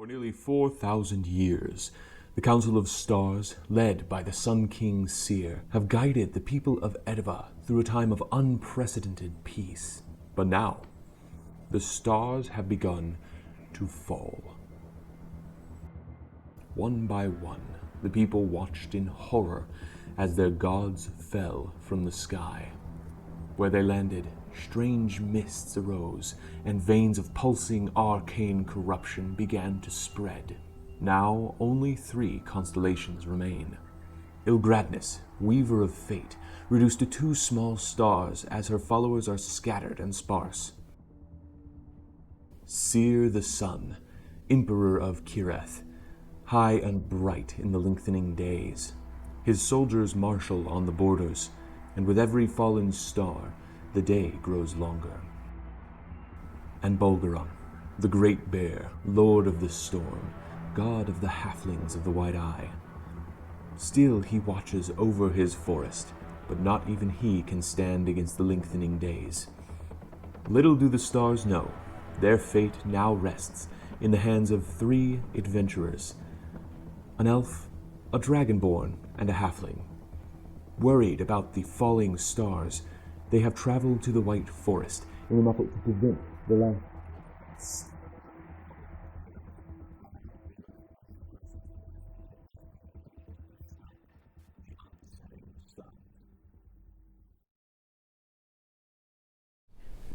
For nearly 4,000 years, the Council of Stars, led by the Sun King Seer, have guided the people of Aedeva through a time of unprecedented peace. But now, the stars have begun to fall. One by one, the people watched in horror as their gods fell from the sky. Where they landed, strange mists arose, and veins of pulsing arcane corruption began to spread. Now only 3 constellations remain. Ilgradnis, Weaver of Fate, reduced to 2 small stars as her followers are scattered and sparse. Seer the Sun, Emperor of Kireth, high and bright in the lengthening days. His soldiers marshal on the borders, and with every fallen star, the day grows longer. And Bolgaron, the Great Bear, Lord of the Storm, god of the halflings of the White Eye. Still he watches over his forest, but not even he can stand against the lengthening days. Little do the stars know, their fate now rests in the hands of 3 adventurers, an elf, a dragonborn, and a halfling. Worried about the falling stars, they have traveled to the White Forest in an effort to prevent the last.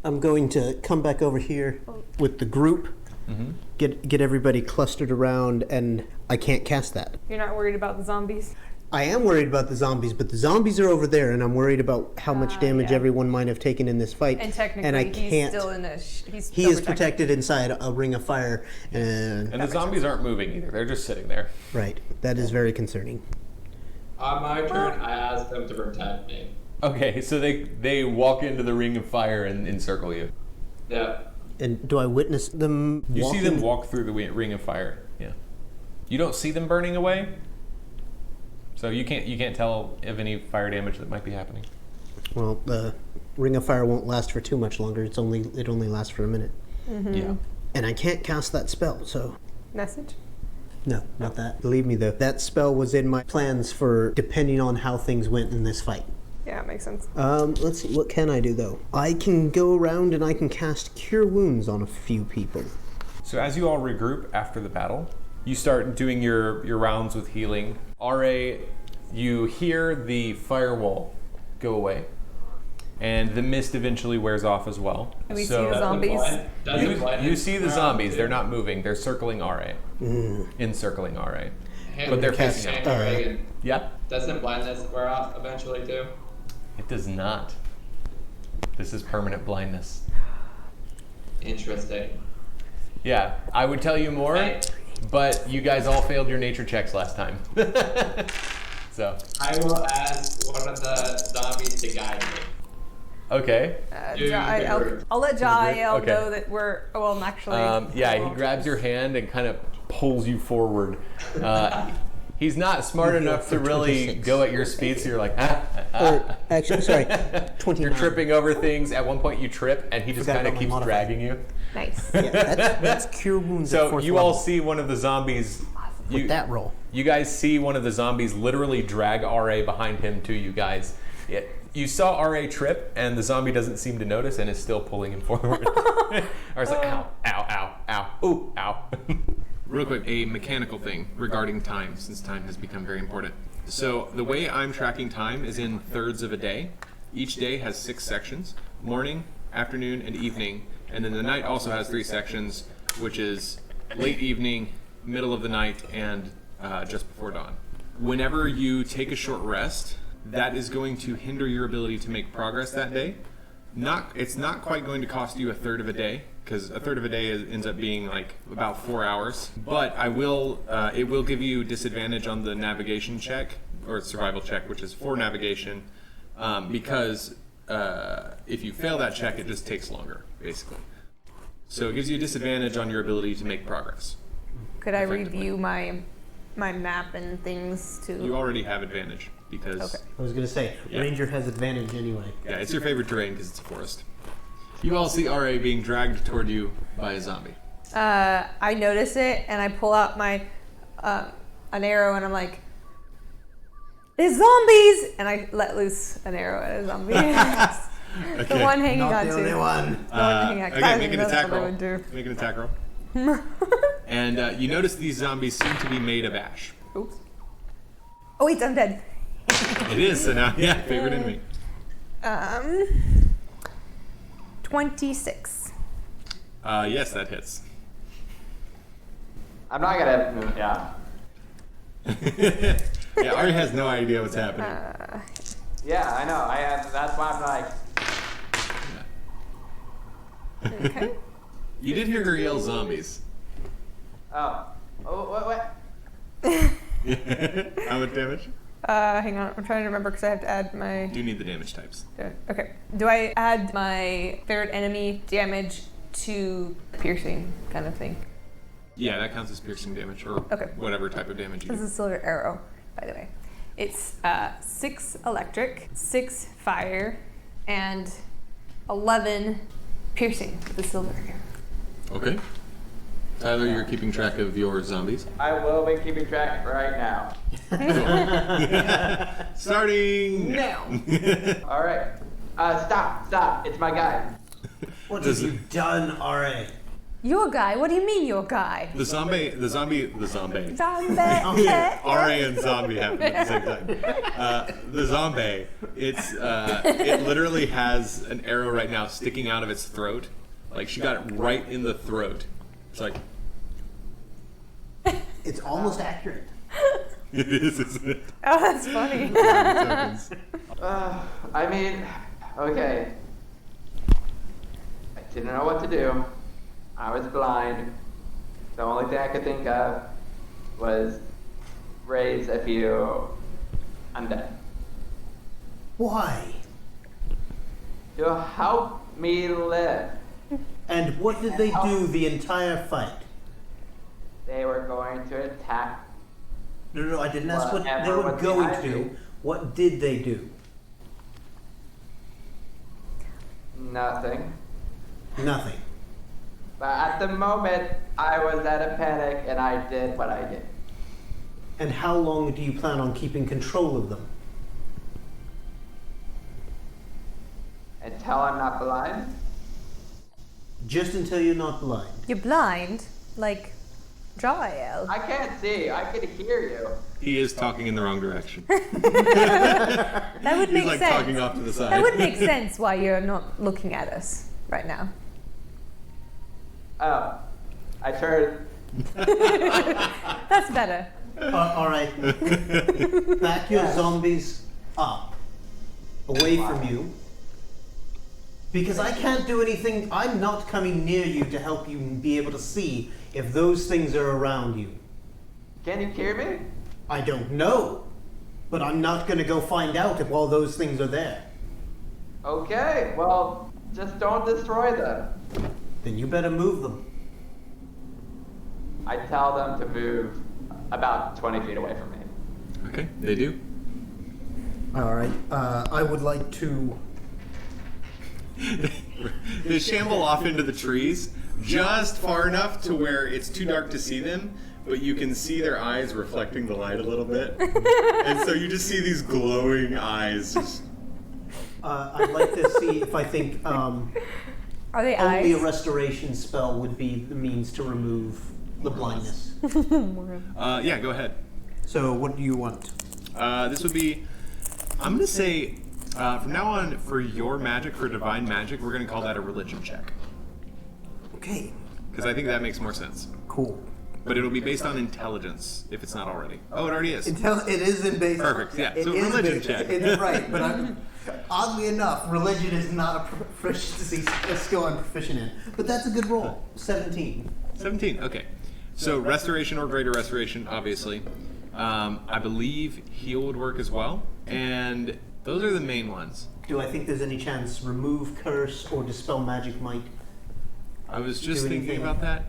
I'm going to come back over here with the group, get everybody clustered around, and I can't cast that. You're not worried about the zombies? I am worried about the zombies, but the zombies are over there, and I'm worried about how much damage everyone might have taken in this fight. And technically, I can't, he's still in a... he is protected inside a ring of fire. And the zombies aren't moving either. They're just sitting there. Right. That is very concerning. On my turn, I asked them to protect me. Okay, so they walk into the ring of fire and encircle you. Yeah. And do I witness them You walking? see them walk through the ring of fire. Yeah. You don't see them burning away, so you can't tell of any fire damage that might be happening. Well, the ring of fire won't last for too much longer. It only lasts for a minute. Mm-hmm. Yeah. And I can't cast that spell, so... Message? No, not that. Believe me, though, that spell was in my plans for depending on how things went in this fight. Yeah, it makes sense. Let's see, what can I do, though? I can go around and I can cast Cure Wounds on a few people. So as you all regroup after the battle, you start doing your rounds with healing. Aere, you hear the firewall go away, and the mist eventually wears off as well. Do we see the zombies? You see the zombies. They're not moving. They're circling Aere. Encircling Aere. But they're facing out. Yeah? Doesn't blindness wear off eventually too? It does not. This is permanent blindness. Interesting. Yeah, I would tell you more, but you guys all failed your nature checks last time. So I will ask one of the zombies to guide me. Okay. I'll let Jael Okay. know that we're... Well, actually... Yeah, he grabs your hand and kind of pulls you forward. He's not smart enough to really 26. go at your speed, so you're like, Actually, sorry, 29. You're tripping over things. At one point you trip, and he just Forgot kind of about my keeps modifier. dragging you. Nice. Yeah, that's Cure Wounds at So 4th you all level. see one of the zombies. With that roll. You guys see one of the zombies literally drag Aere behind him to you guys. You saw Aere trip, and the zombie doesn't seem to notice and is still pulling him forward. Are's like, ow, ow, ow, ow, ooh, ow. Real quick, a mechanical thing regarding time, since time has become very important. So the way I'm tracking time is in thirds of a day. Each day has 6 sections, morning, afternoon, and evening. And then the night also has 3 sections, which is late evening, middle of the night, and just before dawn. Whenever you take a short rest, that is going to hinder your ability to make progress that day. It's not quite going to cost you a third of a day, because a third of a day ends up being like about 4 hours. But it will give you disadvantage on the navigation check, or survival check, which is for navigation, because if you fail that check, it just takes longer, basically. So it gives you a disadvantage on your ability to make progress. Could I review my map and things too? You already have advantage, because... Okay. I was going to say, Ranger has advantage anyway. Yeah, it's your favorite terrain because it's a forest. You all see Aere being dragged toward you by a zombie. I notice it and I pull out my an arrow and I'm like, "There's zombies!" And I let loose an arrow at a zombie. The one hanging Not on the to. only one. The one hanging on. Okay, make an attack roll. Would do. Make an attack roll. And you notice these zombies seem to be made of ash. Oops. Oh wait, I'm dead. It is, so now, yeah, favorite enemy. 26. Yes, that hits. I'm not gonna. Yeah. Yeah, Ari has no idea what's happening. Yeah, I know. I have. That's why I'm like. Okay. You did hear her yell zombies. Oh. Oh. What? How much damage? Hang on. I'm trying to remember because I have to add my. Do you need the damage types? Okay. Do I add my favorite enemy damage to piercing kind of thing? Yeah, that counts as piercing damage, or Okay. whatever type of damage you This do. is a silver arrow, by the way. It's 6 electric, 6 fire, and 11 piercing with the silver arrow. Okay. Tyler, you're keeping track of your zombies. I will be keeping track right now. Starting now. All right. Stop. It's my guy. What have you done, Aere? Your guy? What do you mean your guy? The zombie. Zombie. RA and zombie happen at the same time. The zombie, it literally has an arrow right now sticking out of its throat. Like she got it right in the throat. It's like, It's almost accurate. it is, isn't it? Oh, that's funny. I mean, okay. I didn't know what to do. I was blind. The only thing I could think of was raise a few undead Why? to help me live. And what did they do the entire fight? They were going to attack. No, I didn't ask what they Whatever were was going behind to me. do. What did they do? Nothing. Nothing. But at the moment, I was at a panic and I did what I did. And how long do you plan on keeping control of them? Until I'm not blind. Just until you're not blind. You're blind? Like Jael? I can't see. I can hear you. He is talking in the wrong direction. That would He's make like sense. talking off to the side. That would make sense why you're not looking at us right now. Oh. I turned. That's better. All right. Back your zombies up, away from you. Because I can't do anything. I'm not coming near you to help you be able to see if those things are around you. Can you hear me? I don't know. But I'm not going to go find out if all those things are there. Okay, well, just don't destroy them. Then you better move them. I tell them to move about 20 feet away from me. Okay, they do. All right. I would like to. They shamble off into the trees just far enough to where it's too dark to see them, but you can see their eyes reflecting the light a little bit. And so you just see these glowing eyes. Just... I'd like to see if I think Are they only a eyes? restoration spell would be the means to remove the blindness. Yeah, go ahead. So what do you want? This would be, I'm going to say, from now on, for your magic, for divine magic, we're going to call that a religion check. Okay. Because I think that makes more sense. Cool. But it'll be based on intelligence, if it's not already. Oh, it already is. It is in base. Perfect, yeah. It So is religion based- check. It's right, but oddly enough, religion is not a proficiency a skill I'm proficient in. But that's a good roll. 17. 17, okay. So restoration or greater restoration, obviously. I believe heal would work as well. And those are the main ones. Do I think there's any chance remove curse or dispel magic might? I was just Do thinking anything? about that.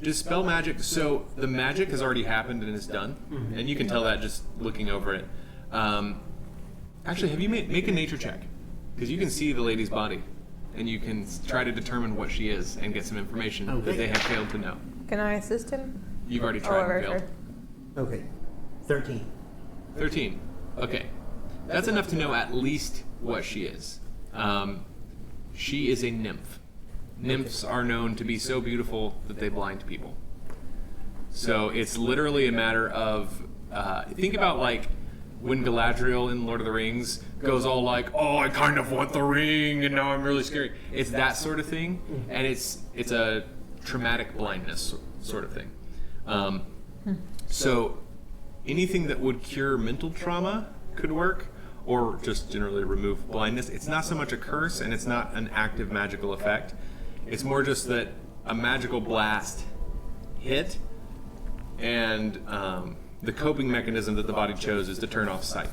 Dispel magic, so the magic has already happened and is done. Mm-hmm. And you can tell that just looking over it. Actually, have you make a nature check? Because you can see the lady's body. and you can try to determine what she is and get some information that Okay. they have failed to know. Can I assist him? You've already tried and failed. Okay. 13. 13. Okay. That's enough to know at least what she is. She is a nymph. Nymphs are known to be so beautiful that they blind people. So it's literally a matter of, think about like when Galadriel in Lord of the Rings goes all like, oh, I kind of want the ring and now I'm really scared. It's that sort of thing, and it's a traumatic blindness sort of thing. So anything that would cure mental trauma could work, or just generally remove blindness. It's not so much a curse, and it's not an active magical effect. It's more just that a magical blast hit, and the coping mechanism that the body chose is to turn off sight.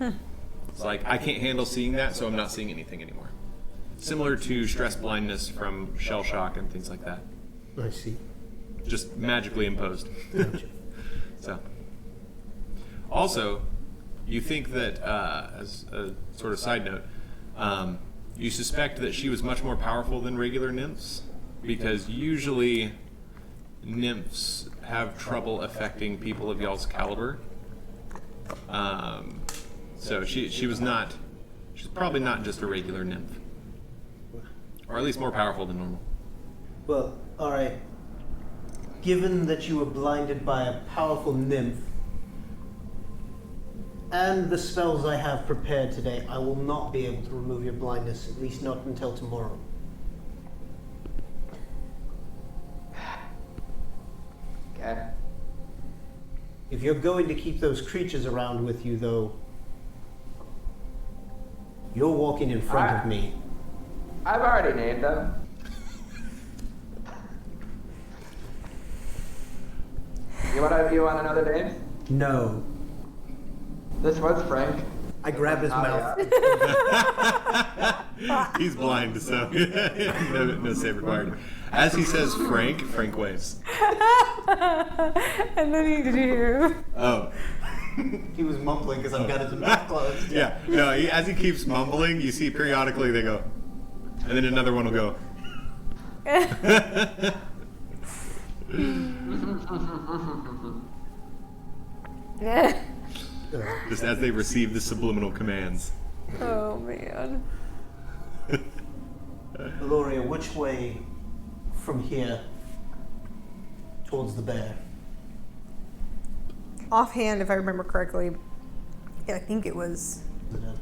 It's like, I can't handle seeing that, so I'm not seeing anything anymore. Similar to stress blindness from shell shock and things like that. I see. Just magically imposed. Gotcha. So, also, you think that, as a sort of side note, you suspect that she was much more powerful than regular nymphs, because usually nymphs have trouble affecting people of y'all's caliber. So she's probably not just a regular nymph, or at least more powerful than normal. Well, alright. Given that you were blinded by a powerful nymph, and the spells I have prepared today, I will not be able to remove your blindness, at least not until tomorrow. Okay. If you're going to keep those creatures around with you, though, you're walking in front of me. I've already named them. You wanna know the names? No. This one's Frank. I grab his mouth. He's blind, so no save required. As he says Frank waves. And then did you hear him? Oh. He was mumbling because I've got his mouth closed. Yeah, no, as he keeps mumbling, you see periodically they go, and then another one will go. Just as they receive the subliminal commands. Oh man. Valoria, which way from here towards the bear? Offhand, if I remember correctly, I think it was Is it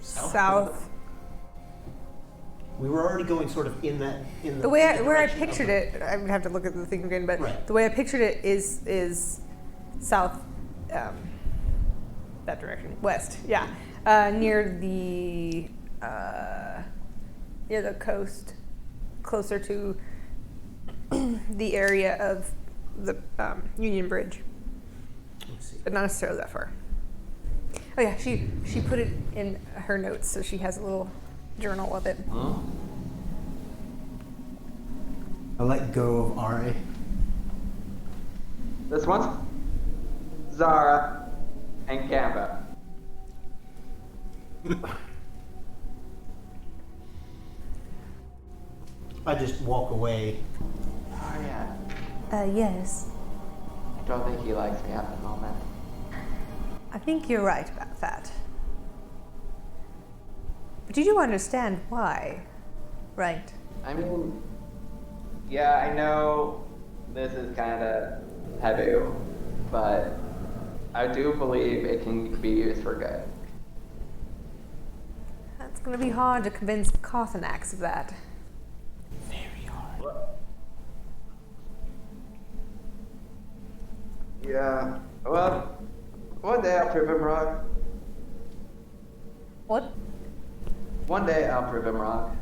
south. We were already going sort of in that The way where I direction of pictured the- it, I would have to look at the thing again, but Right. the way I pictured it is south, that direction, west. Yeah, near the coast, closer to the area of the Union Bridge, Let's see. but not necessarily that far. Oh yeah, she put it in her notes, so she has a little journal of it. I let go of Aere. This one's Zara and Gamba. I just walk away. Oh yeah. Yes. I don't think he likes me at the moment. I think you're right about that. But you do understand why, right? I mean, yeah, I know this is kind of taboo, but I do believe it can be used for good. That's going to be hard to convince Karthunax of that. Very hard. Yeah. Well, one day I'll prove him wrong. What? One day I'll prove him wrong.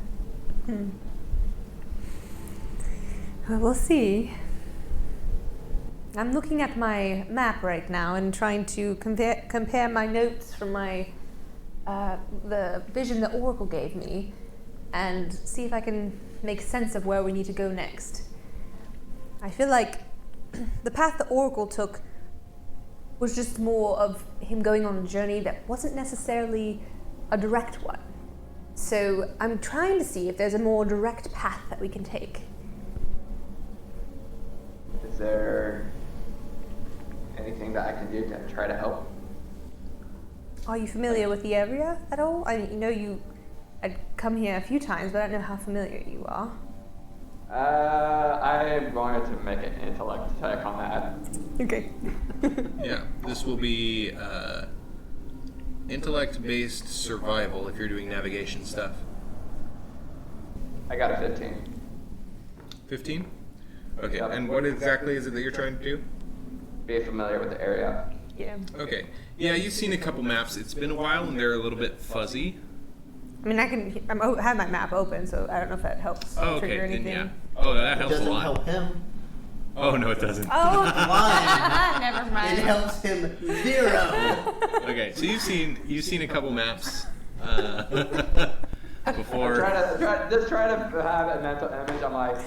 Well, we'll see. I'm looking at my map right now and trying to compare my notes from my the vision the Oracle gave me, and see if I can make sense of where we need to go next. I feel like the path the Oracle took was just more of him going on a journey that wasn't necessarily a direct one. So I'm trying to see if there's a more direct path that we can take. Is there anything that I can do to try to help? Are you familiar with the area at all? I know I'd come here a few times, but I don't know how familiar you are. I am going to make an intellect check on that. Okay. Yeah, this will be intellect-based survival if you're doing navigation stuff. I got a 15. 15? Okay, Yep. and what exactly is it that you're trying to do? Be familiar with the area. Yeah. Okay. Yeah, you've seen a couple maps. It's been a while and they're a little bit fuzzy. I mean, I have my map open, so I don't know if that helps Oh, trigger okay, then anything. yeah. Oh, that It helps a doesn't lot. help him. Oh, no, it doesn't. Oh, Blind. never It mind. helps him 0. Okay, so you've seen a couple maps before. Try to have a mental image. I'm like,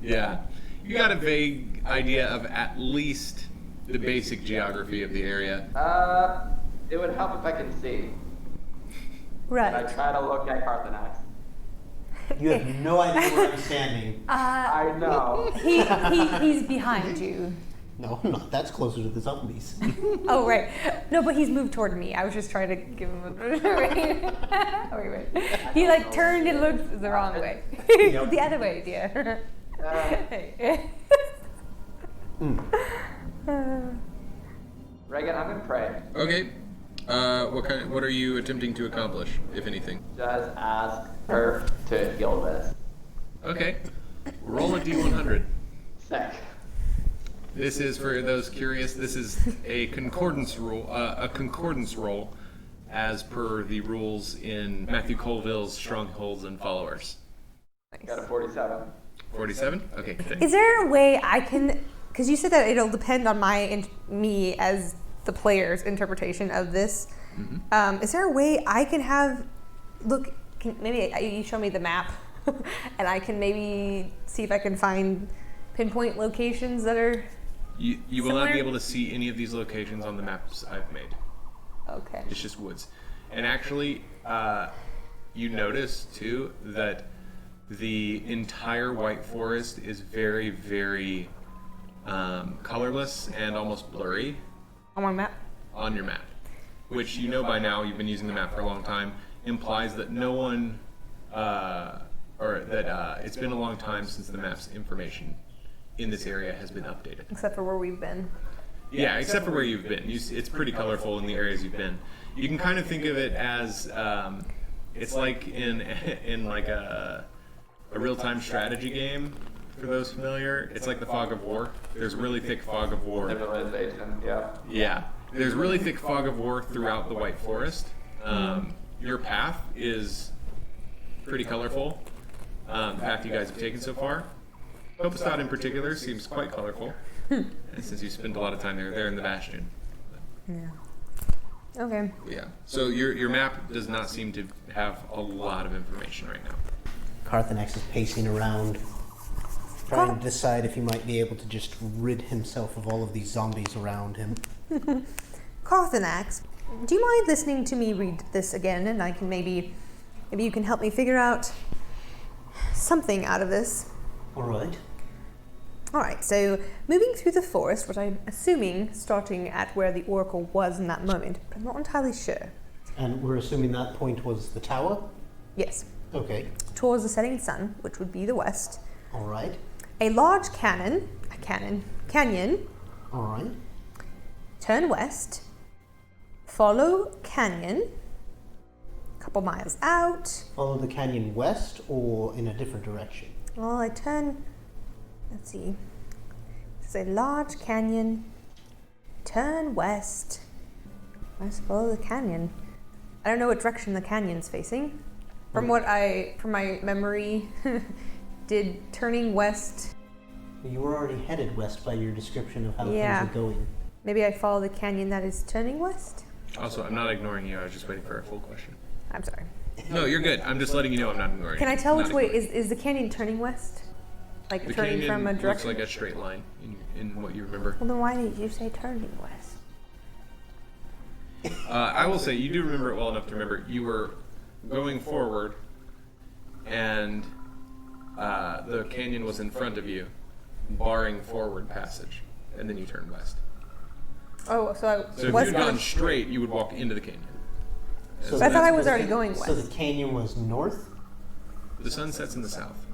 Yeah. You got a vague idea of at least the basic geography of the area. it would help if I can see. And I Right. try to look at Karthunax. You have no idea where I'm standing. I know. He's behind you. No, I'm not. That's closer to the zombies. Oh, right. No, but he's moved toward me. I was just trying to give him a oh, wait. He like turned and looked the wrong way. Yep. The other way, dear. Reagan, I'm gonna pray. Okay. What are you attempting to accomplish, if anything? Just ask her to heal this. Okay. Roll a d100. Sick. This is, for those curious, this is a concordance roll, as per the rules in Matthew Colville's Strongholds and Followers. Got a 47. 47? Okay, good. Is there a way I can? Because you said that it'll depend on me as the player's interpretation of this. Mm-hmm. Is there a way I can have maybe you show me the map, and I can maybe see if I can find pinpoint locations that are. You will not Somewhere? be able to see any of these locations on the maps I've made. Okay. It's just woods. And actually, you notice too that the entire white forest is very, very colorless and almost blurry On my map. on your map, which you know by now, you've been using the map for a long time, implies that no one, or that it's been a long time since the map's information in this area has been updated. Except for where we've been. Yeah, except for where you've been. It's pretty colorful in the areas you've been. You can kind of think of it as it's like in like a real-time strategy game. For those familiar, it's like the fog of war. There's really thick fog of war. Civilization, yeah. Yeah, there's really thick fog of war throughout the White Forest. Your path is pretty colorful. The path you guys have taken so far. Copestad in particular seems quite colorful, and since you spent a lot of time there in the Bastion. Yeah. Okay. Yeah. So your map does not seem to have a lot of information right now. Karthunax is pacing around, trying to decide if he might be able to just rid himself of all of these zombies around him. Karthunax, do you mind listening to me read this again, and I can maybe you can help me figure out something out of this. All right. All right, so moving through the forest, which I'm assuming starting at where the oracle was in that moment, but I'm not entirely sure. And we're assuming that point was the tower? Yes, Okay. towards the setting sun, which would be the west. All right. A large canyon, All right. turn west, follow canyon, a couple miles out. Follow the canyon west or in a different direction? Well, I turn, let's see, it's a large canyon, turn west, let's follow the canyon. I don't know what direction the canyon's facing. From my memory, did turning west, You were already headed west by your description of how Yeah. things are going. maybe I follow the canyon that is turning west? Also, I'm not ignoring you. I was just waiting for a full question. I'm sorry. No, you're good. I'm just letting you know I'm not ignoring Can you. I tell Not which way, ignoring is the canyon turning west? Like The turning canyon from a looks direction? like a straight line in what you remember. Well, then why did you say turning west? I will say, you do remember it well enough to remember you were going forward, and the canyon was in front of you, barring forward passage, and then you turn west. Oh, so So if was you'd gone straight, you would walk into the canyon. So I thought I was the- already going So the west. canyon was north? The sun sets in the south.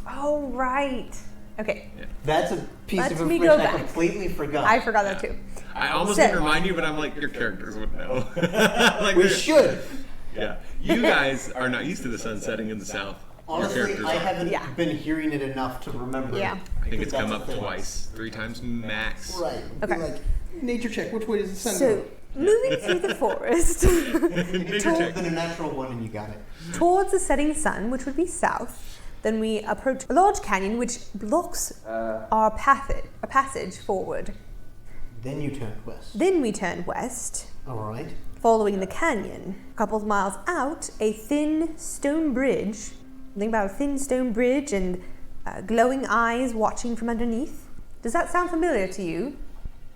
Oh, right. Okay. That's a piece Let of me information go I back. completely forgot. I forgot that too. I almost So- didn't remind you, but I'm like, your characters would know. Like, We they're- should. Yeah. You guys are not used to the sun setting in the south. Your Honestly, characters I are. haven't Yeah. been hearing it enough to remember. Yeah. I think it's That's come a up thing. twice, 3 times max. Right. Okay. Like, nature check. Which way does the sun So, go? moving through the forest Nature check. Then a natural one, and you got it. towards the setting sun, which would be south, then we approach a large canyon which blocks our passage forward. Then you turn west. Then we turn west, All right. following the canyon. A couple of miles out, a thin stone bridge. Think about a thin stone bridge and glowing eyes watching from underneath. Does that sound familiar to you?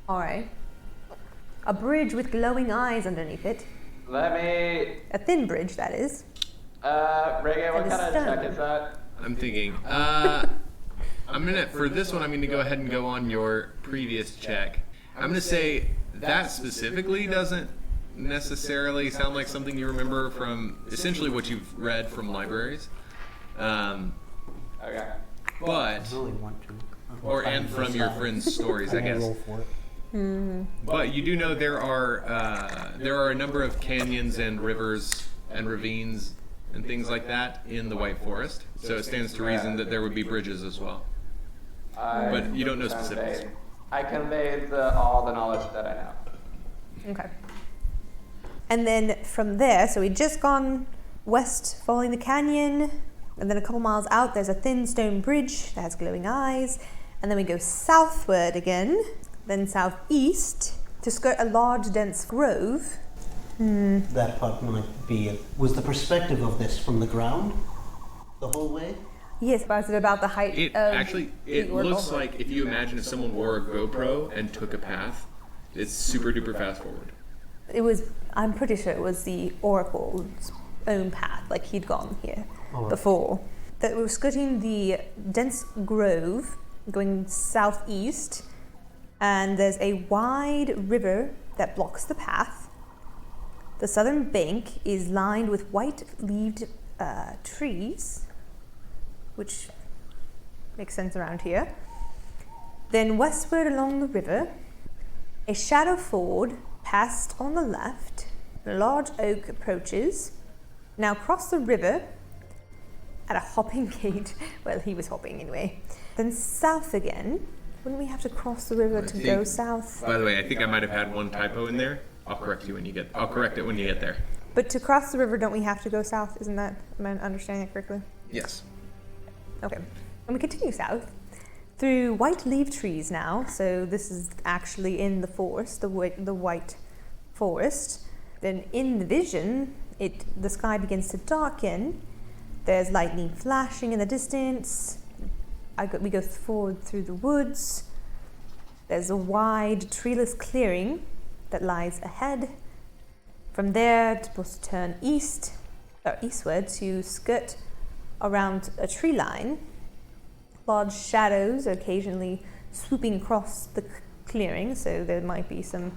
All right. A bridge with glowing eyes underneath it. Let me. A thin bridge, that is. Reagan, what That is kind of stone. check is that? I'm thinking. For this one, I'm gonna go ahead and go on your previous check. I'm gonna say that specifically doesn't necessarily sound like something you remember from essentially what you've read from libraries. Okay. But Really want to. and from your friends' stories, I guess. Roll for it. But you do know there are a number of canyons and rivers and ravines and things like that in the White Forest. So it stands to reason that there would be bridges as well. But you don't know specifics. I conveyed all the knowledge that I know. Okay. And then from there, so we'd just gone west following the canyon, and then a couple miles out there's a thin stone bridge that has glowing eyes, and then we go southward again, then southeast to skirt a large dense grove. That part might be it. Was the perspective of this from the ground the whole way? Yes, but is it about the height It of actually the oracle? looks like if you imagine if someone wore a GoPro and took a path, it's super duper fast forward. It was, I'm pretty sure it was the oracle's own path, like he'd gone here Alright. before. That we were skirting the dense grove, going southeast, and there's a wide river that blocks the path. The southern bank is lined with white-leaved trees, which makes sense around here. Then westward along the river, a shadow ford passed on the left, a large oak approaches. Now cross the river at a hopping gait. Well, he was hopping anyway. Then south again. Wouldn't we have to cross the river to go south? By the way, I think I might have had one typo in there. I'll correct it when you get there. But to cross the river, don't we have to go south? Isn't that, am I understanding it correctly? Yes. Okay. And we continue south through white-leaved trees now. So this is actually in the forest, the white forest. Then in the vision, the sky begins to darken. There's lightning flashing in the distance. We go forward through the woods. There's a wide, treeless clearing that lies ahead. From there, it's supposed to turn eastward to skirt around a tree line. Large shadows occasionally swooping across the clearing, so there might be some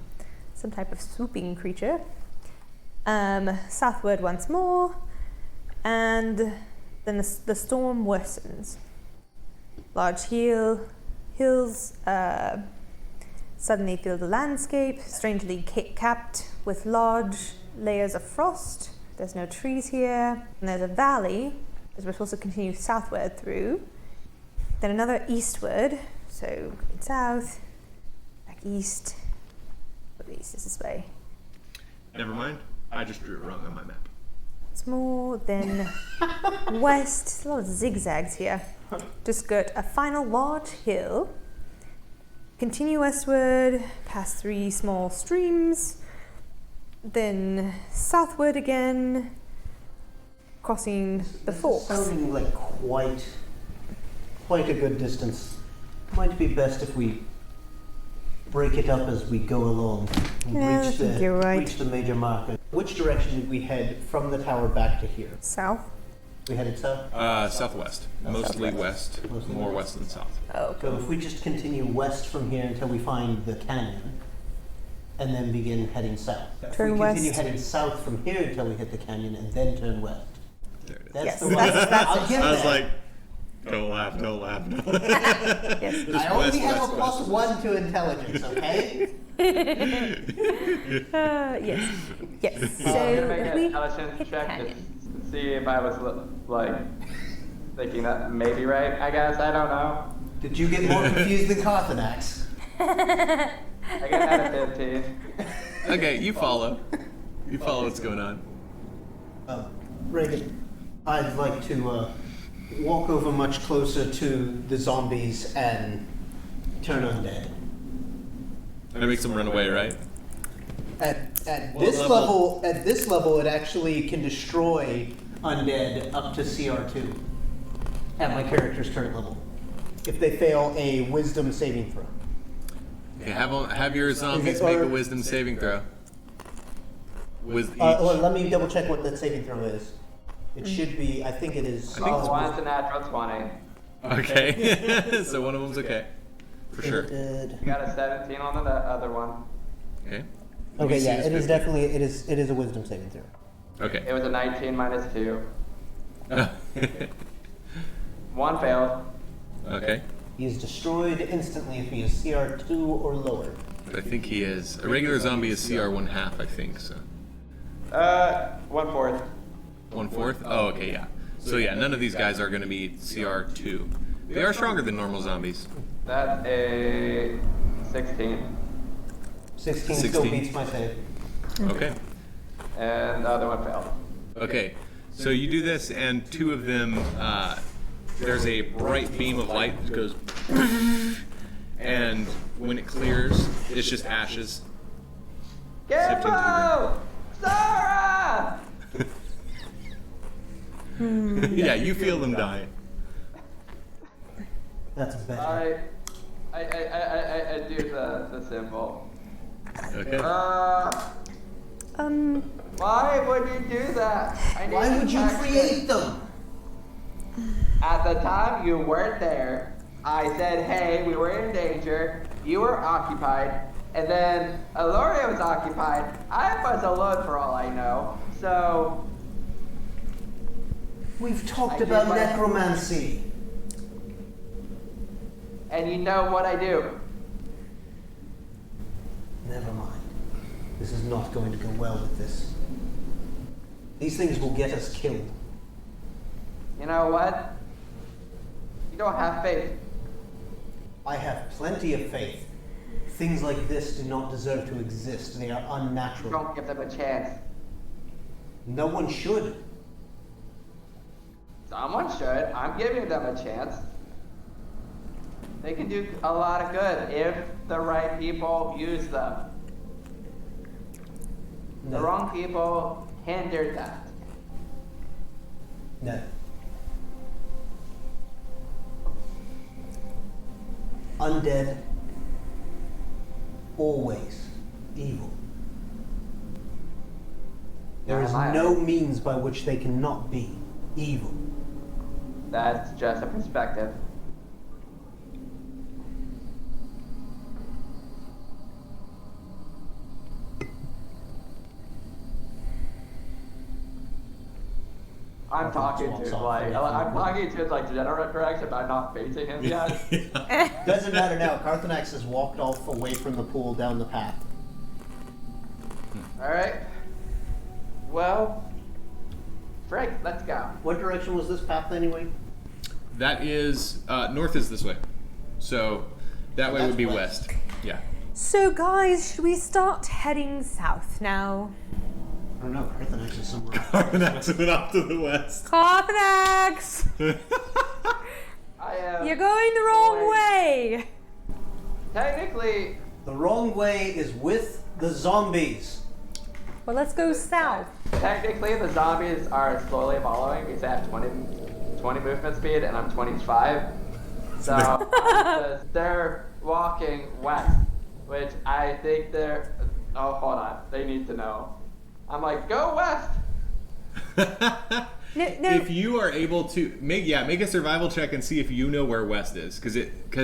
type of swooping creature. Southward once more, and then the storm worsens. Large hills suddenly fill the landscape, strangely capped with large layers of frost. There's no trees here, and there's a valley, as we're supposed to continue southward through. Then another eastward, so going south, back east. What east is this way? Never mind. I just drew it wrong on my map. It's more than west. A lot of zigzags here. To skirt a final large hill. Continue westward, past 3 small streams. Then southward again, crossing the forks. Sounding like quite a good distance. Might be best if we break it up as we go along. And Yeah, I think you're right. Reach the major marker. Which direction did we head from the tower back to here? South? We headed south? Southwest. Mostly west. Mostly More west. west than south. Oh, okay. So if we just continue west from here until we find the canyon, and then begin heading south. Turn if we continue west. heading south from here until we hit the canyon, and then turn west. There it is. That's Yes, the one. that's I'll get I was there. like, don't laugh, don't laugh. Yes. Just I only west, have west, a plus west. 1 to intelligence, okay? Yes. Yes. So I'm gonna make if an we intelligence check to canyon. see if I was like thinking that maybe right. I guess I don't know. Did you get more confused than Karthunax? I got out of 15. Okay, you follow. You follow what's going on. Reagan, I'd like to walk over much closer to the zombies and turn undead. That makes them run away, right? At What this level? at this level, it actually can destroy undead up to CR2 at my character's current level if they fail a Wisdom saving throw. Okay, have your zombies make a wisdom saving throw. With each. Well, let me double check what that saving throw is. It should be. I think it is. Oh, one's a natural 20. Okay, so one of them's okay. For sure. You got a 17 on the other one. Okay. Okay, DC yeah, is it is 50. definitely it is a Wisdom saving throw. Okay. It was a 19 minus 2. One failed. Okay. He is destroyed instantly if he is CR2 or lower. I think he is. A regular zombie is CR 1/2, I think, so. 1/4. 1/4? Oh, okay, yeah. So yeah, none of these guys are going to be CR2. They are stronger than normal zombies. That's a 16. 16 still 16. beats my save. Okay. And the other one failed. Okay. So you do this, and two of them, there's a bright beam of light that goes, and when it clears, it's just ashes. Sipped into the Careful! Sarah! Yeah, you feel them die. That's better. I do the symbol. Okay. Why would you do that? I need Why would you protection. create them? At the time, you weren't there. I said, hey, we were in danger. You were occupied. And then Aloria was occupied. I was alone for all I know. So, We've talked I about did my- necromancy. and you know what I do. Never mind. This is not going to go well with this. These things will get us killed. You know what? You don't have faith. I have plenty of faith. Things like this do not deserve to exist. They are unnatural. Don't give them a chance. No one should. Someone should. I'm giving them a chance. They can do a lot of good if the right people use them. The No. wrong people hindered that. No. Undead. Always evil. There is no means by which they cannot be evil. That's just a perspective. I'm talking to general direction, but I'm not facing him yet. Doesn't matter now. Karthunax has walked off away from the pool down the path. Alright. Well, Frank, let's go. What direction was this path anyway? That is, north is this way. So that way That's would be west. west. Yeah. So, guys, should we start heading south now? I don't know. Karthunax is somewhere. Karthunax went off to the west. Karthunax! I am. You're going the wrong way! Technically, The wrong way is with the zombies. Well, let's go south. technically, the zombies are slowly following because I have 20 movement speed and I'm 25. So they're walking west. which I think they're. Oh, hold on. They need to know. I'm like, go west. No. If you are able to make a survival check and see if you know where west is, because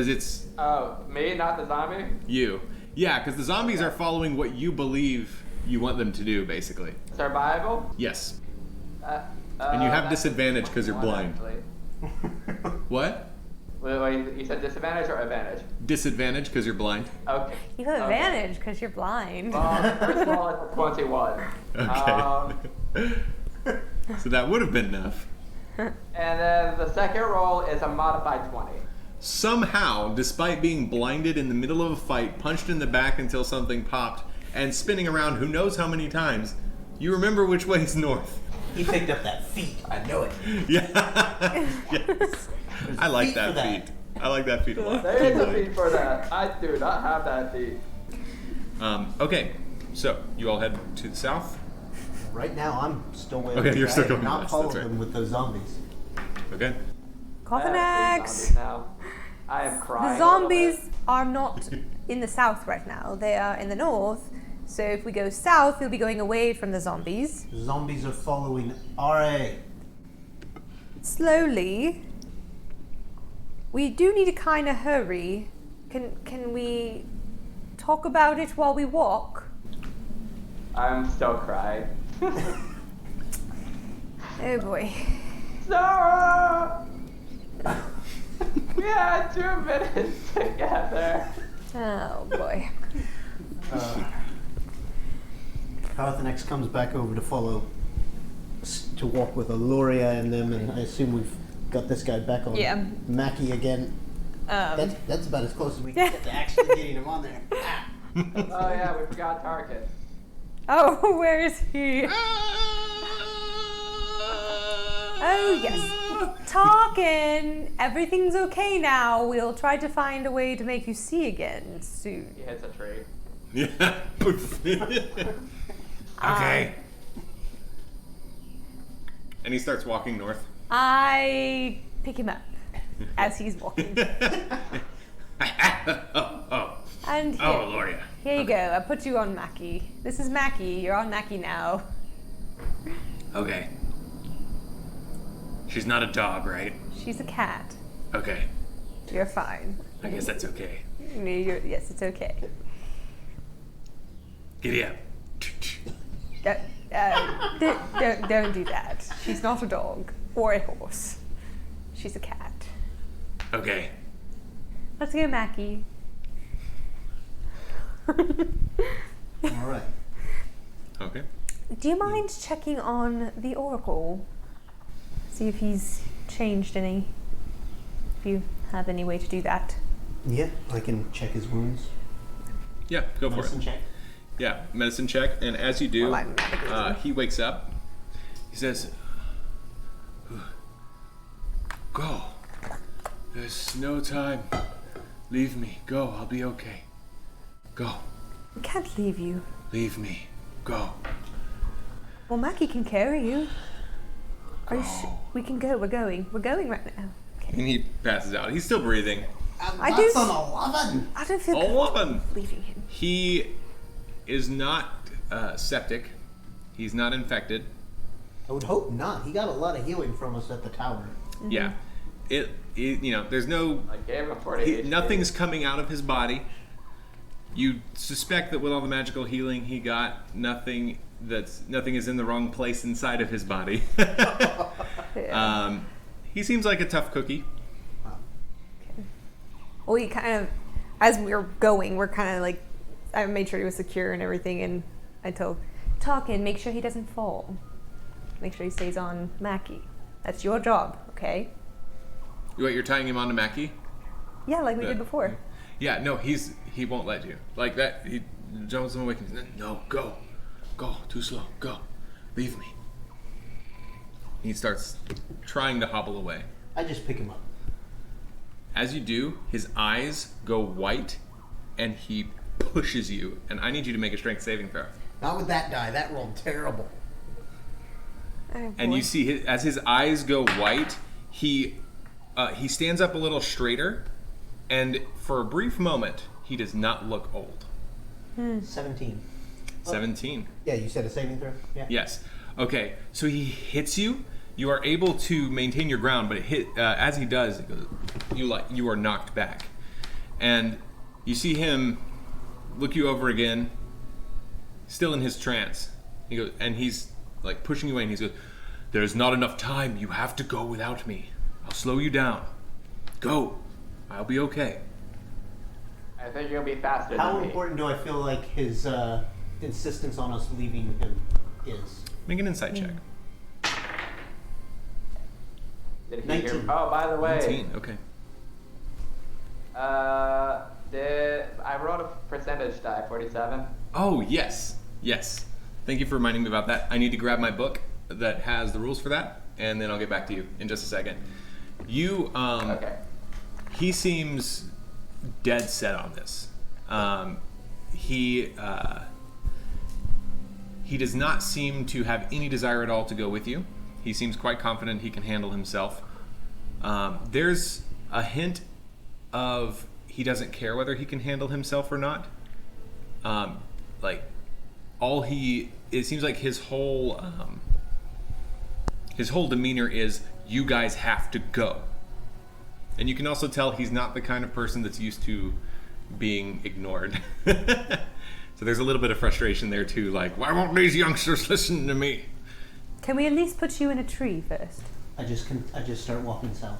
it's Oh, me, not the zombie. you. Yeah, because the zombies are following what you believe you want them to do, basically. Survival. Yes. And you have that's disadvantage because you're 21, blind. actually. What? Wait, you said disadvantage or advantage? Disadvantage because you're blind. Okay. You have Okay. advantage because you're blind. First of all, it's a 21. Okay. So that would have been enough. And then the second roll is a modified 20. Somehow, despite being blinded in the middle of a fight, punched in the back until something popped, and spinning around who knows how many times, you remember which way is north. He picked up that feat. I know it. Yeah. Yes. I like feat that for that. feat. I like that feat a lot. There is a feat for that. I do not have that feat. Okay, so you all head to the south. Right now, I'm still waiting. Okay, you're still going not west, follow that's right. them with those zombies. Okay. Karthunax! Now. I am crying. The zombies are not in the south right now. They are in the north. So if we go south, we'll be going away from the zombies. Zombies are following Aere. Slowly. We do need to kind of hurry. Can we talk about it while we walk? I'm still crying. Oh boy. Sarah! We had 2 minutes together. Oh boy. Karthunax comes back over to follow, to walk with Aloria and them, and I assume we've got this guy back on Mackie again. That's about as close as we can get to actually getting him on there. Oh yeah, we forgot Tarkin. Oh, where is he? Oh yes. Talking. Everything's okay now. We'll try to find a way to make you see again soon. He hits a tree. Yeah. Okay. And he starts walking north. I pick him up as he's walking. Oh, And here, Aloria. here you go. I put you on Mackie. This is Mackie. You're on Mackie now. Okay. She's not a dog, right? She's a cat. Okay. You're fine. I guess that's okay. Yes, it's okay. Giddy up. Don't do that. She's not a dog or a horse. She's a cat. Okay. Let's go, Mackie. All right. Okay. Do you mind checking on the Oracle? See if he's changed any. If you have any way to do that. Yeah, I can check his wounds. Yeah, go for Medicine it. check. Yeah, medicine check, and as you do, Well, I'm medically. he wakes up. He says, "Go. There's no time. Leave me. Go. I'll be okay. Go. We can't leave you. Leave me. Go." Well, Mackie can carry you. Are you we can go. We're going. We're going right now. Okay. And he passes out. He's still breathing. I That's do- an 11. I don't feel 11. leaving him. He is not septic. He's not infected. I would hope not. He got a lot of healing from us at the tower. Yeah. It there's no I gave him 40 HP. nothing's coming out of his body. You suspect that with all the magical healing he got, nothing is in the wrong place inside of his body. Yeah. He seems like a tough cookie. We kind of, as we're going, we're kind of like, I made sure he was secure and everything, and I told Talkin, make sure he doesn't fall. Make sure he stays on Mackie. That's your job, okay? You're tying him onto Mackie? Yeah, like we Yeah. did before. Yeah, no, he won't let you. Like that, he jumps him away. No, go. Go, too slow, go. Leave me. He starts trying to hobble away. I just pick him up. As you do, his eyes go white and he pushes you. And I need you to make a strength saving throw. Not with that die. That rolled terrible. Oh, And boy. you see, as his eyes go white, he stands up a little straighter, and for a brief moment, he does not look old. 17. 17. Yeah, you said a saving throw? Yeah. Yes. Okay, so he hits you. You are able to maintain your ground, but as he does, it goes, you are knocked back. And you see him look you over again, still in his trance. He goes, and he's like pushing you away, and he goes, "There's not enough time. You have to go without me. I'll slow you down. Go. I'll be okay." I think you'll be faster How than me. important do I feel like his insistence on us leaving him is? Make an insight check. Did he 19. hear? Oh, by the way. 19, okay. I rolled a percentage die, 47. Oh, yes. Yes. Thank you for reminding me about that. I need to grab my book that has the rules for that, and then I'll get back to you in just a second. Okay. He seems dead set on this. He does not seem to have any desire at all to go with you. He seems quite confident he can handle himself. There's a hint of he doesn't care whether he can handle himself or not. It seems like his whole demeanor is, you guys have to go. And you can also tell he's not the kind of person that's used to being ignored. So there's a little bit of frustration there too, like, why won't these youngsters listen to me? Can we at least put you in a tree first? I just start walking south.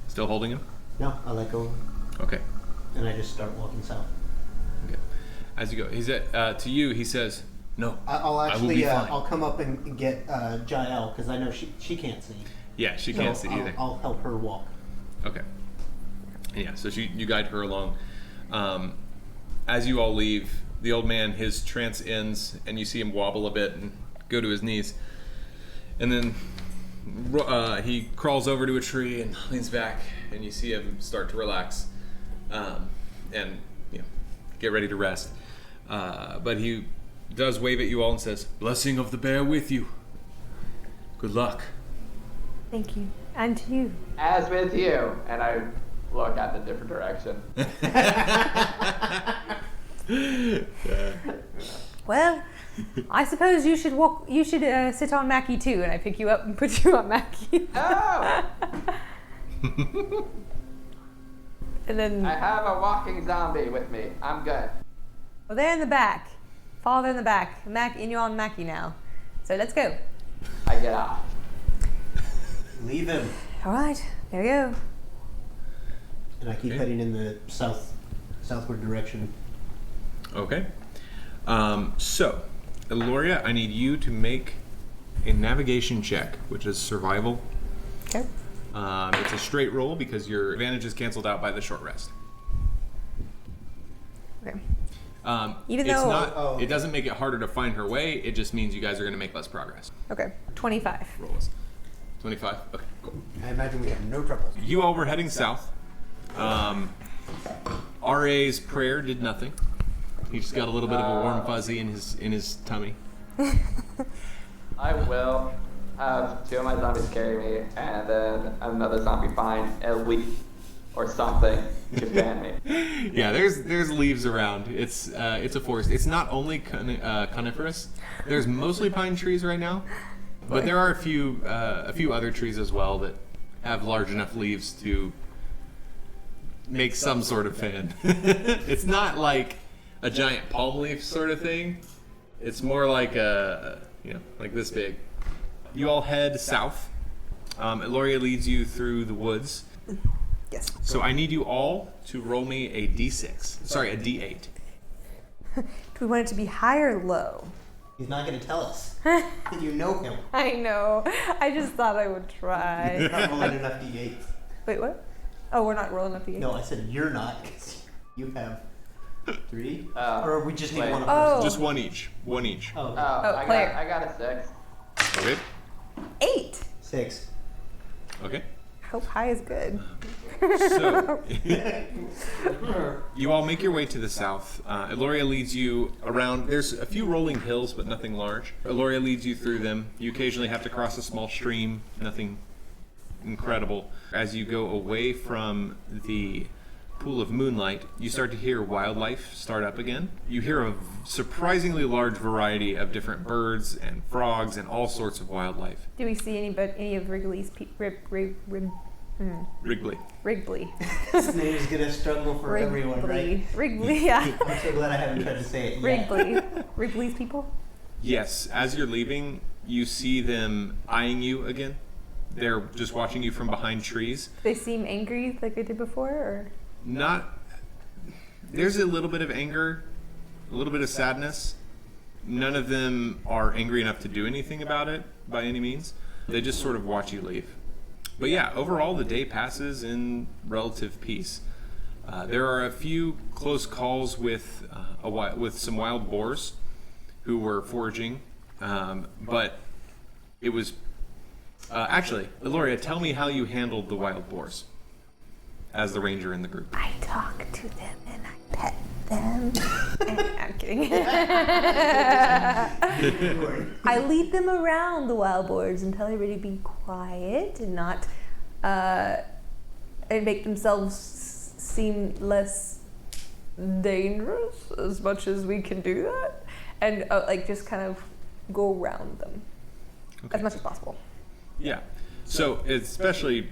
Still holding him? No, I let go, Okay. and I just start walking south. Okay. As you go, to you, he says, "No, I'll I will be actually, fine." I'll come up and get Jael, because I know she can't see. Yeah, she can't see either. I'll help her walk. Okay. Yeah, so you guide her along. As you all leave, the old man, his trance ends, and you see him wobble a bit and go to his knees. And then he crawls over to a tree and leans back, and you see him start to relax and get ready to rest. But he does wave at you all and says, "Blessing of the bear with you. Good luck." Thank you. And to you. As with you. And I look at the different direction. Well, I suppose you should walk. You should sit on Mackie too, and I pick you up and put you on Mackie. Oh! And then I have a walking zombie with me. I'm good. well, they're in the back. Father in the back. And you're on Mackie now. So let's go. I get off. Leave him. All right, there we go. And I keep heading in the southward direction. Okay. So, Eloria, I need you to make a navigation check, which is survival. Okay. It's a straight roll because your advantage is canceled out by the short rest. Okay. It though- doesn't make it harder to find her way. It just means you guys are going to make less progress. Okay. 25. Roll us. 25. Okay, cool. I imagine we have no trouble. You all were heading south. Aere's prayer did nothing. He just got a little bit of a warm fuzzy in his tummy. I will have two of my zombies carry me, and then another zombie find a leaf or something to fan me. Yeah, there's leaves around. It's a forest. It's not only coniferous. There's mostly pine trees right now, but there are a few other trees as well that have large enough leaves to make some sort of fan. It's not like a giant palm leaf sort of thing. It's more like like this big. You all head south. Eloria leads you through the woods. Yes. So I need you all to roll me a d6. Sorry, a d8. Do we want it to be high or low? He's not going to tell us. You know him. I know. I just thought I would try. You're not rolling enough d8s. Wait, what? Oh, we're not rolling up the No, I said you're not, because you have 3. Oh, or we just need wait. one of Oh. us. Just one each. One each. Oh, I Claire. got a 6. Okay. 8. 6. Okay. Hope high is good. So you all make your way to the south. Eloria leads you around. There's a few rolling hills, but nothing large. Eloria leads you through them. You occasionally have to cross a small stream. Nothing incredible. As you go away from the Pool of Moonlight, you start to hear wildlife start up again. You hear a surprisingly large variety of different birds and frogs and all sorts of wildlife. Do we see any of Wrigley's Wrigley. Wrigley. This name is gonna struggle for everyone, right? Wrigley, yeah. I'm so glad I haven't tried to say it yet. Wrigley's people? Yes, as you're leaving, you see them eyeing you again. They're just watching you from behind trees. They seem angry like they did before, or? Not. There's a little bit of anger, a little bit of sadness. None of them are angry enough to do anything about it by any means. They just sort of watch you leave. But yeah, overall the day passes in relative peace. There are a few close calls with some wild boars who were foraging, but it was actually, Eloria, tell me how you handled the wild boars as the ranger in the group. I talk to them and I pet them. I'm kidding. I lead them around the wild boars and tell everybody to be quiet and not and make themselves seem less dangerous as much as we can do that, and like just kind of go around them as much as possible. Yeah. So, especially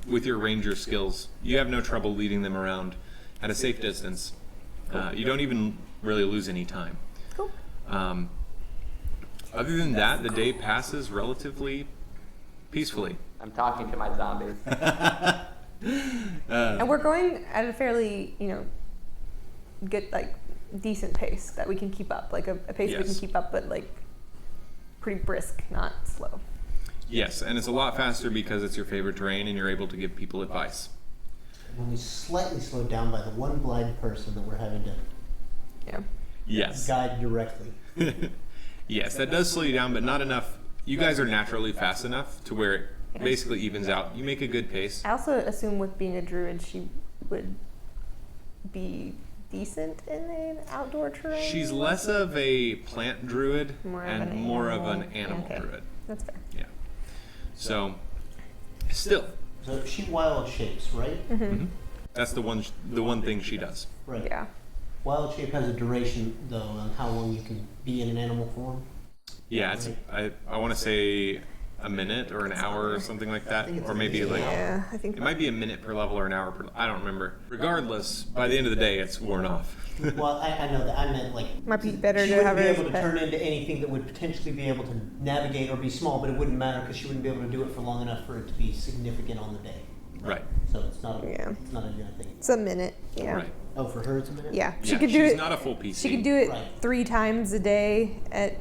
with your ranger skills, you have no trouble leading them around at a safe distance. You don't even really lose any time. Cool. Other than that, the day passes relatively peacefully. I'm talking to my zombies. And we're going at a fairly, good, like, decent pace that we can keep up. Like a pace we can keep up, but like pretty brisk, not slow. Yes, and it's a lot faster because it's your favorite terrain and you're able to give people advice. When we slightly slowed down by the one blind person that we're having to Yes. guide directly. Yes, that does slow you down, but not enough. You guys are naturally fast enough to where it basically evens out. You make a good pace. I also assume with being a druid, she would be decent in an outdoor terrain. She's less of a plant druid more of an animal druid. That's fair. Yeah. So, still. So she wild shapes, right? Mm-hmm. That's the one thing she does. Right. Yeah. Wild shape has a duration, though, on how long you can be in an animal form. Yeah, it's I want to say a minute or an hour or something like that, or maybe like Yeah, I think it might be a minute per level or an hour per. I don't remember. Regardless, by the end of the day, it's worn off. Well, I know that. I meant like might be better she to wouldn't have be her as able a to pet. turn into anything that would potentially be able to navigate or be small, but it wouldn't matter because she wouldn't be able to do it for long enough for it to be significant on the day. Right. So it's not a Yeah. it's not a good thing. It's a minute. Yeah. Right. Oh, for her it's a minute. Yeah. She Yeah, could do she's it. not a full PC. She could do it Right. 3 times a day at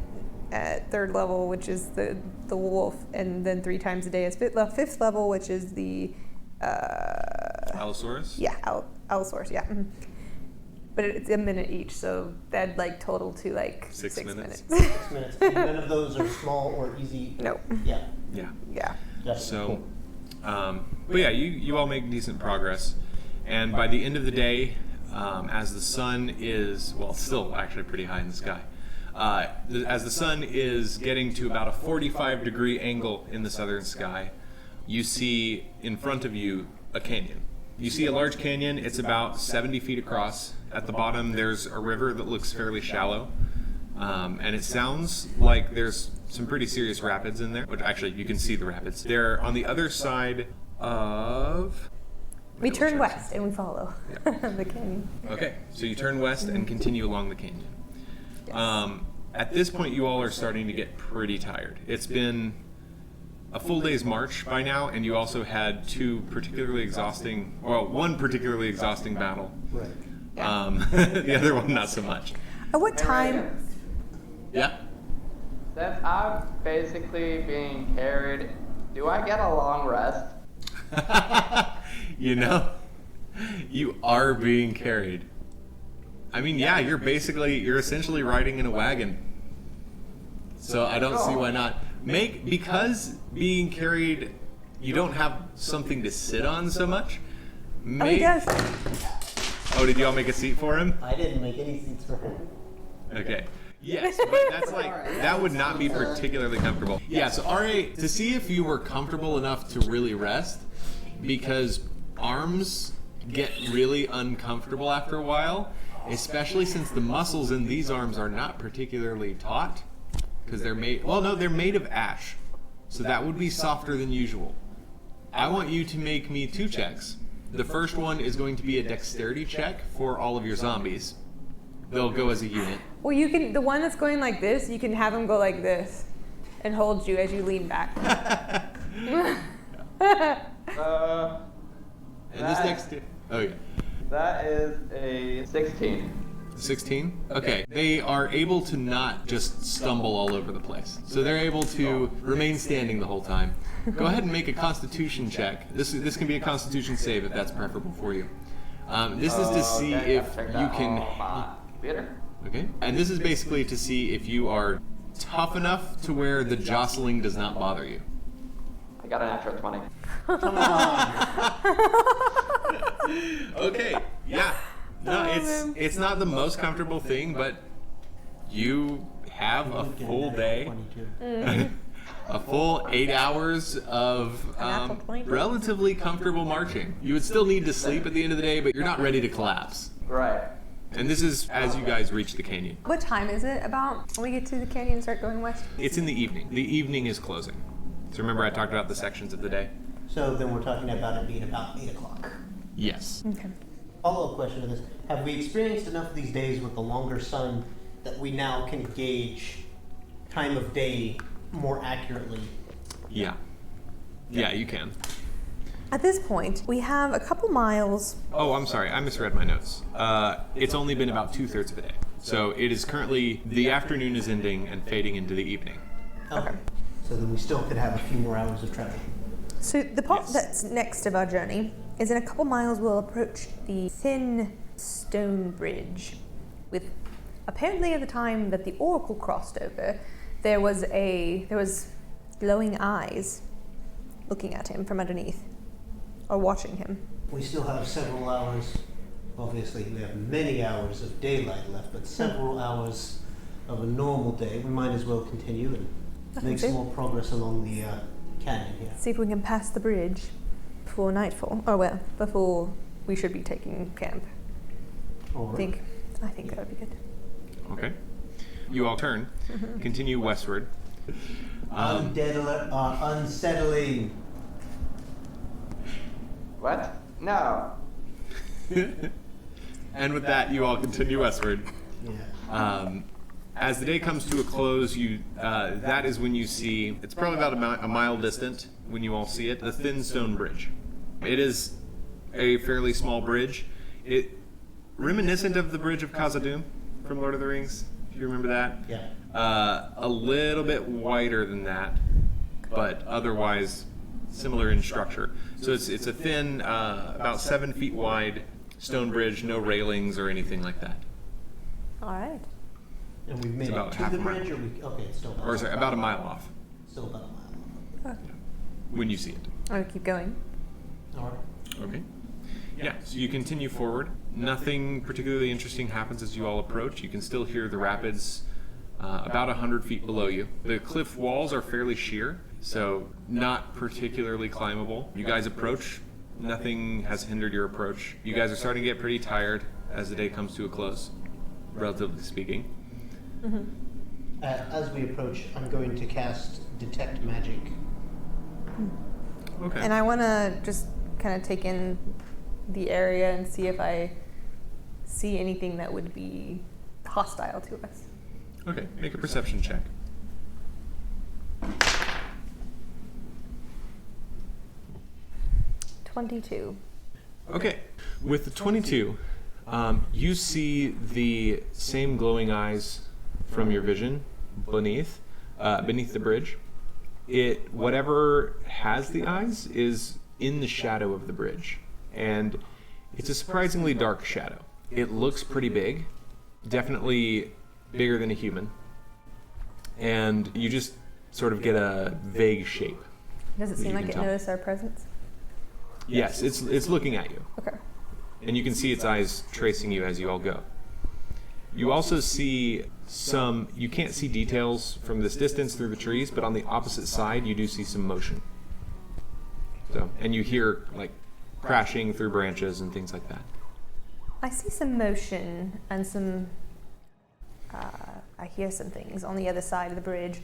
third level, which is the wolf, and then 3 times a day at fifth level, which is the Allosaurus? yeah Allosaurus. Yeah. Mhm. But it's a minute each, so that'd like total to like 6 minutes. 6 minutes. And none of those are small or easy. Nope. Yeah. Yeah. Yeah. Definitely. So, but yeah, you all make decent progress, and by the end of the day, as the sun is still actually pretty high in the sky, as the sun is getting to about a 45-degree angle in the southern sky, you see in front of you a canyon. You see a large canyon. It's about 70 feet across. At the bottom, there's a river that looks fairly shallow, and it sounds like there's some pretty serious rapids in there. Which actually, you can see the rapids. They're on the other side of. We turn west and we follow the canyon. Okay, so you turn west and continue along the canyon. At this point, you all are starting to get pretty tired. It's been a full day's march by now, and you also had one particularly exhausting battle. Right. The other one, not so much. At what time? Yeah. Since I'm basically being carried, do I get a long rest? You are being carried. I mean, yeah, you're essentially riding in a wagon. So I don't see why not. Because being carried, you don't have something to sit on so much. Oh, he does. Oh, did y'all make a seat for him? I didn't make any seats for her. Okay. Yes, but that would not be particularly comfortable. Yeah, so Aere, to see if you were comfortable enough to really rest, because arms get really uncomfortable after a while, especially since the muscles in these arms are not particularly taut, because they're made, well, no, they're made of ash, so that would be softer than usual. I want you to make me 2 checks. The first one is going to be a dexterity check for all of your zombies. They'll go as a unit. Well, you can, the one that's going like this, you can have him go like this and hold you as you lean back. And this next, oh yeah. That is a 16. 16? Okay. They are able to not just stumble all over the place. So they're able to remain standing the whole time. Go ahead and make a constitution check. This can be a constitution save if that's preferable for you. This is to see if you can... Theater? Okay. And this is basically to see if you are tough enough to where the jostling does not bother you. I got an natural 20. Okay. Yeah. No, it's not the most comfortable thing, but you have a full day, a full 8 hours of relatively comfortable marching. You would still need to sleep at the end of the day, but you're not ready to collapse. Right. And this is as you guys reach the canyon. What time is it about when we get to the canyon and start going west? It's in the evening. The evening is closing. So remember I talked about the sections of the day? So then we're talking about it being about 8 o'clock. Yes. Okay. Follow-up question to this. Have we experienced enough of these days with the longer sun that we now can gauge time of day more accurately? Yeah. Yeah, you can. At this point, we have a couple miles. Oh, I'm sorry. I misread my notes. It's only been about 2/3 of a day. So it is currently, the afternoon is ending and fading into the evening. Okay. So then we still could have a few more hours of travel. So the part that's next of our journey is in a couple miles we'll approach the thin stone bridge with, apparently at the time that the Oracle crossed over, there was glowing eyes looking at him from underneath, or watching him. We still have several hours. Obviously, we have many hours of daylight left, but several hours of a normal day. We might as well continue and make some more progress along the canyon here. See if we can pass the bridge before nightfall. Oh well, before we should be taking camp. All I right. think that would be good. Okay. You all turn, continue westward. Unsettling. What? No. And with that, you all continue westward. Yeah. As the day comes to a close, that is when you see, it's probably about a mile distant when you all see it, the thin stone bridge. It is a fairly small bridge. Reminiscent of the bridge of Khazad-dûm from Lord of the Rings, if you remember that. Yeah. A little bit wider than that, but otherwise similar in structure. So it's a thin, about 7 feet wide stone bridge, no railings or anything like that. All right. And we've made about it half to a the mile. bridge, or we? Okay, it's still Or sorry, about a mile off Still about a mile. when you see it. I'll keep going. All right. Okay. Yeah, so you continue forward. Nothing particularly interesting happens as you all approach. You can still hear the rapids about 100 feet below you. The cliff walls are fairly sheer, so not particularly climbable. You guys approach. Nothing has hindered your approach. You guys are starting to get pretty tired as the day comes to a close, relatively speaking. Mm-hmm. As we approach, I'm going to cast Detect Magic. Okay. And I want to just kind of take in the area and see if I see anything that would be hostile to us. Okay, make a perception check. 22. Okay, with the 22, you see the same glowing eyes from your vision beneath the bridge. Whatever has the eyes is in the shadow of the bridge, and it's a surprisingly dark shadow. It looks pretty big, definitely bigger than a human, and you just sort of get a vague shape. Does it that seem you like can it tell. noticed our presence? Yes, it's looking at you, Okay. and you can see its eyes tracing you as you all go. You also see you can't see details from this distance through the trees, but on the opposite side you do see some motion. So, and you hear like crashing through branches and things like that. I see some motion and some. I hear some things on the other side of the bridge.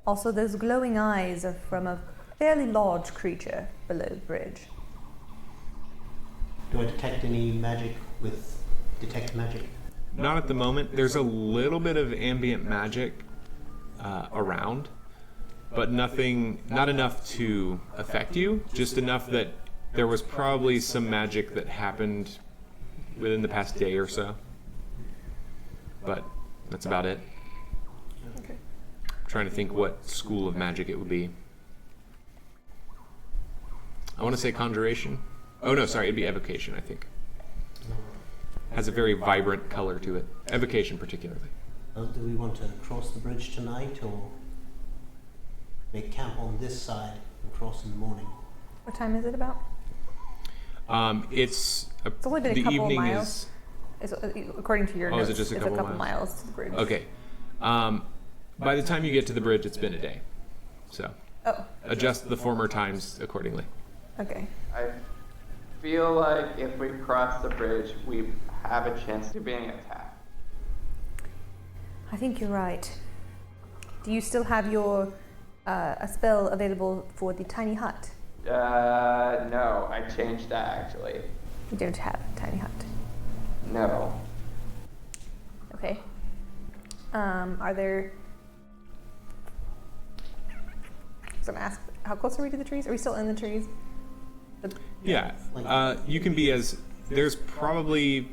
Also, those glowing eyes are from a fairly large creature below the bridge. Do I detect any magic with detect magic? Not at the moment. There's a little bit of ambient magic around, but nothing, not enough to affect you. Just enough that there was probably some magic that happened within the past day or so. But that's about it. Okay. I'm trying to think what school of magic it would be. I want to say conjuration. Oh no, sorry, it'd be evocation, I think. Has a very vibrant color to it. Evocation particularly. Do we want to cross the bridge tonight or make camp on this side and cross in the morning? What time is it about? It's only been a the couple evening miles. According to your Oh, notes, is it just a it's couple a couple miles to the bridge. Okay. By the time you get to the bridge, it's been a day. So Oh, adjust the former times accordingly. okay. I feel like if we cross the bridge, we have a chance of being attacked. I think you're right. Do you still have your a spell available for the tiny hut? No, I changed that actually. You don't have a tiny hut. No. Okay. Are there? So I'm ask, how close are we to the trees? Are we still in the trees? Yeah. You can be as there's probably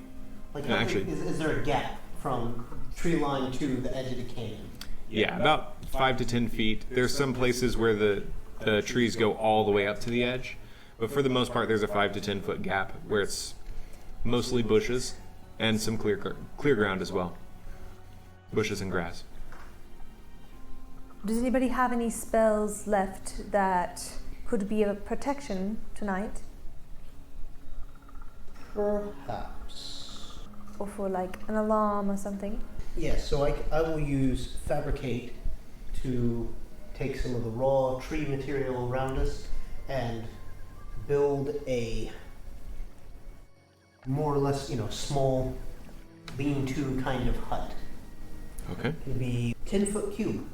Like, No, actually- is there a gap from tree line to the edge of the canyon? yeah about 5 to 10 feet. There's some places where the trees go all the way up to the edge, but for the most part, there's a 5 to 10 foot gap where it's mostly bushes and some clear ground as well. Bushes and grass. Does anybody have any spells left that could be a protection tonight, Perhaps. or for like an alarm or something? Yes, so I will use fabricate to take some of the raw tree material around us and build a more or less, small lean-to kind of hut. Okay. It'll be 10-foot cube.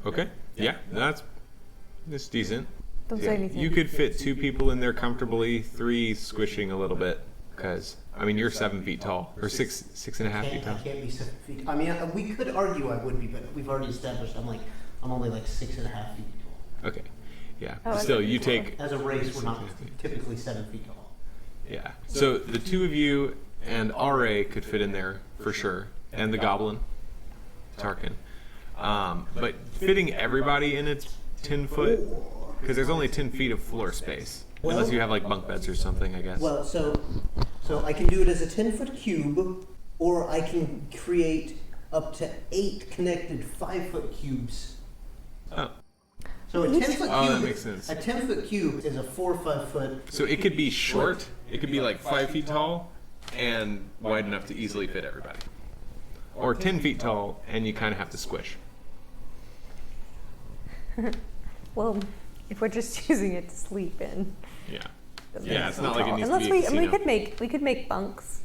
Okay. Yeah, that's decent. Don't Yeah, say anything. you could fit 2 people in there comfortably, 3 squishing a little bit, because you're 7 feet tall, or 6.5 feet I tall. can't be 7 feet. I mean, we could argue I would be, but we've already established I'm only like 6.5 feet tall. Okay. Yeah. Oh, Still, okay. you take. As a race, we're not typically 7 feet tall. Yeah. So the 2 of you and Aere could fit in there for sure, and the goblin, Tarkin. But fitting everybody in its 10 foot, because there's only 10 feet of floor space, unless you have like bunk beds or something, I guess. Well, so I can do it as a 10-foot cube, or I can create up to 8 connected 5-foot cubes. Oh. So a 10-foot cube. Oh, that makes sense. A 10-foot cube is a 4 or 5 foot. So it could be short. It could be like 5 feet tall and wide enough to easily fit everybody. Or 10 feet tall and you kind of have to squish. Well, if we're just using it to sleep in. Yeah. doesn't Yeah, make it's it not like it tall. needs to Unless be a we, I mean, casino. we could make bunks.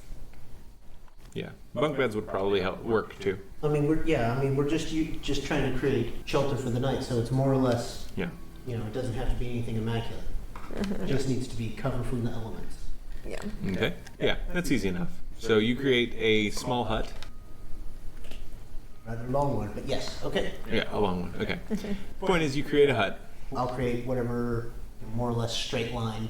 Yeah. Bunk beds would probably help work too. I mean, we're just trying to create shelter for the night, so it's more or less, Yeah. it doesn't have to be anything immaculate. It just needs to be covered from the elements. Yeah. Okay. Yeah, that's easy enough. So you create a small hut. Rather long one, but yes, okay. Yeah, a long one. Okay. Point is, you create a hut. I'll create whatever more or less straight line,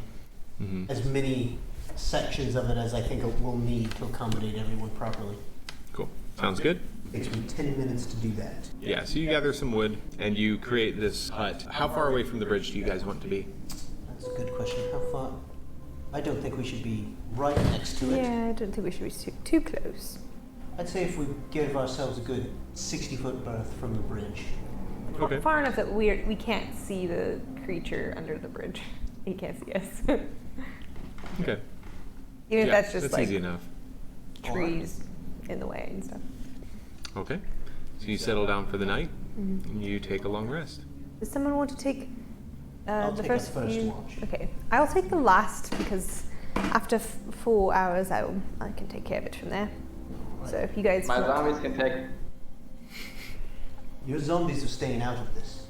as many sections of it as I think we'll need to accommodate everyone properly. Cool. Sounds good. It takes me 10 minutes to do that. Yeah, so you gather some wood and you create this hut. How far away from the bridge do you guys want to be? That's a good question. How far? I don't think we should be right next to it. Yeah, I don't think we should be too close. I'd say if we give ourselves a good 60-foot berth from the bridge. Okay. Far enough that we can't see the creature under the bridge. He can't see us. Okay. Even if Yeah, that's just that's like easy enough. trees in the way and stuff. Okay. So you settle down for the night and you take a long rest. Does someone want to take I'll the take first the first few? watch. Okay, I'll take the last because After 4 hours, I can take care of it from there. So if you guys My want- zombies can take. Your zombies are staying out of this.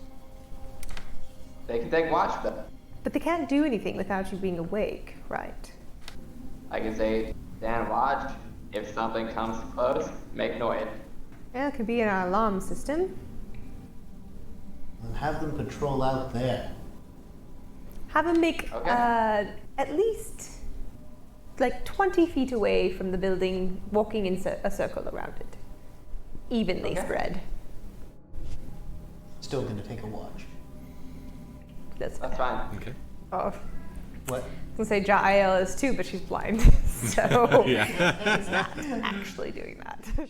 They can take watch, though. But they can't do anything without you being awake, right? I can say, stand watch. If something comes close, make noise. Yeah, it could be in our alarm system. And have them patrol out there. Have them make Okay. at least like 20 feet away from the building, walking in a circle around it. Evenly Okay. spread. Still gonna take a watch. That's That's fine. Okay. Oh, What? I was gonna say Jael is too, but she's blind. So Yeah. she's not actually doing that.